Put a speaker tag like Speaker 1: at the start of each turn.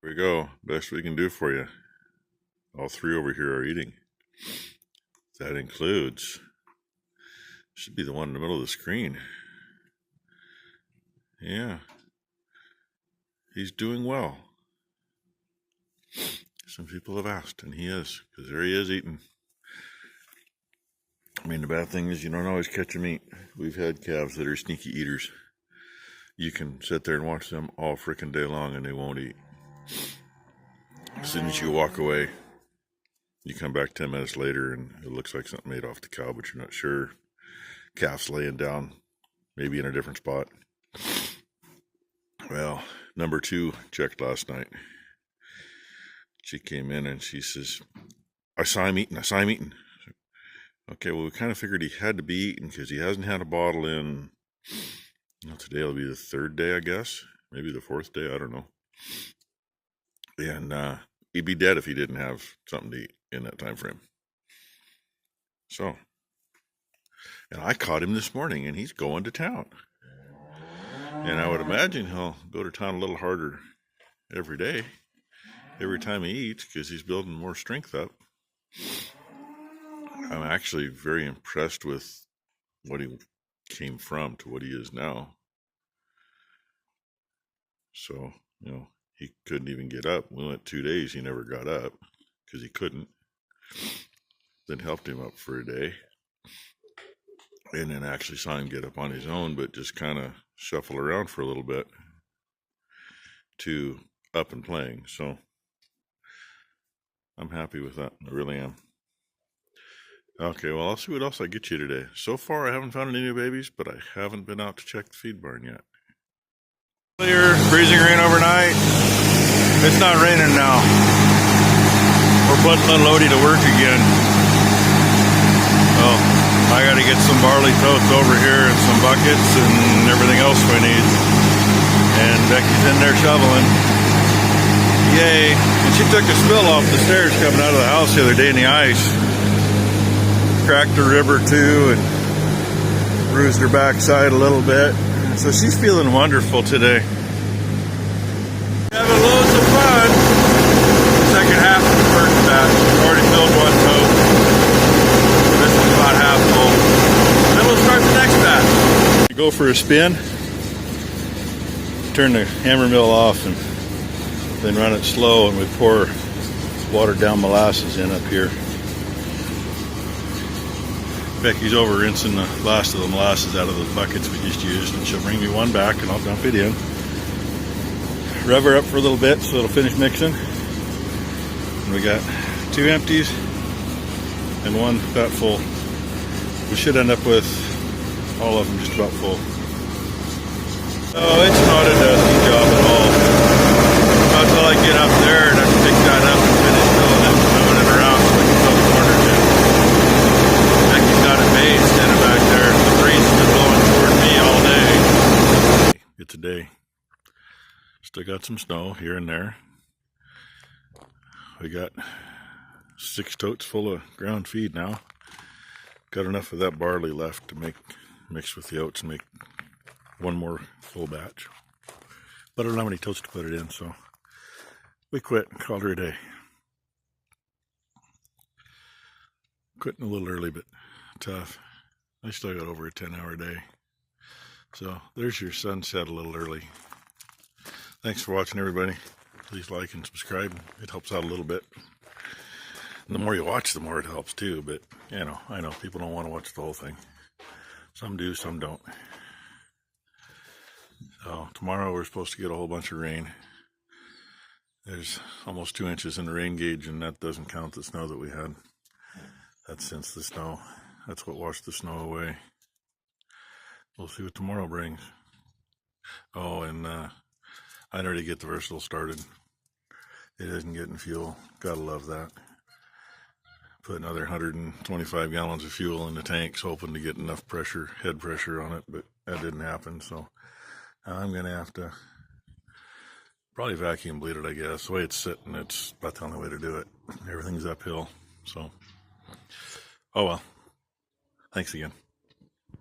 Speaker 1: we go. Best we can do for you. All three over here are eating. That includes, should be the one in the middle of the screen. Yeah. He's doing well. Some people have asked, and he is, because there he is eating. I mean, the bad thing is you don't always catch them eat. We've had calves that are sneaky eaters. You can sit there and watch them all frickin' day long and they won't eat. As soon as you walk away, you come back 10 minutes later and it looks like something made off the cow, but you're not sure. Calf's laying down, maybe in a different spot. Well, number 2 checked last night. She came in and she says, I saw him eating. Okay, well, we kind of figured he had to be eating because he hasn't had a bottle in, today will be the 3rd day, I guess. Maybe the 4th day, I don't know. And he'd be dead if he didn't have something to eat in that time frame. So, and I caught him this morning and he's going to town. And I would imagine he'll go to town a little harder every day, every time he eats, because he's building more strength up. I'm actually very impressed with what he came from to what he is now. So, he couldn't even get up. We went 2 days, he never got up because he couldn't. Then helped him up for a day. And then actually saw him get up on his own, but just kind of shuffle around for a little bit to up and playing. So I'm happy with that. I really am. Okay, well, I'll see what else I get you today. So far, I haven't found any new babies, but I haven't been out to check the feed barn yet. Clear, freezing rain overnight. It's not raining now. We're putting little Odie to work again. Oh, I got to get some barley totes over here and some buckets and everything else we need. And Becky's in there shoveling. Yay. And she took a spill off the stairs coming out of the house the other day in the ice. Cracked her rib or two and bruised her backside a little bit. So she's feeling wonderful today. Having loads of fun. Second half of the first batch. Already filled one tote. This one's about half full. Then we'll start the next batch. Go for a spin. Turn the hammer mill off and then run it slow, and we pour watered down molasses in up here. Becky's over rinsing the last of the molasses out of the buckets we just used, and she'll bring me one back and I'll dump it in. Rev her up for a little bit so it'll finish mixing. And we got 2 empties and 1 about full. We should end up with all of them just about full. Oh, it's not a dusty job at all. Not until I get up there and I can pick that up and finish filling it, moving it around so I can fill the corners in. Becky's got it made standing back there. The breeze has been blowing toward me all day. It's a day. Still got some snow here and there. We got 6 totes full of ground feed now. Got enough of that barley left to mix with the oats and make one more full batch. But I don't have any totes to put it in, so we quit and called her a day. Quitting a little early, but tough. I still got over a 10-hour day. So there's your sunset a little early. Thanks for watching, everybody. Please like and subscribe. It helps out a little bit. And the more you watch, the more it helps too. But, I know people don't want to watch the whole thing. Some do, some don't. So tomorrow we're supposed to get a whole bunch of rain. There's almost 2 inches in the rain gauge, and that doesn't count the snow that we had. That's since the snow. That's what washed the snow away. We'll see what tomorrow brings. Oh, and I already get the Versatile started. It isn't getting fuel. Gotta love that. Put another 125 gallons of fuel in the tanks, hoping to get enough pressure, head pressure on it, but that didn't happen. So I'm gonna have to probably vacuum bleed it, I guess. The way it's sitting, it's about the only way to do it. Everything's uphill. So, oh well. Thanks again.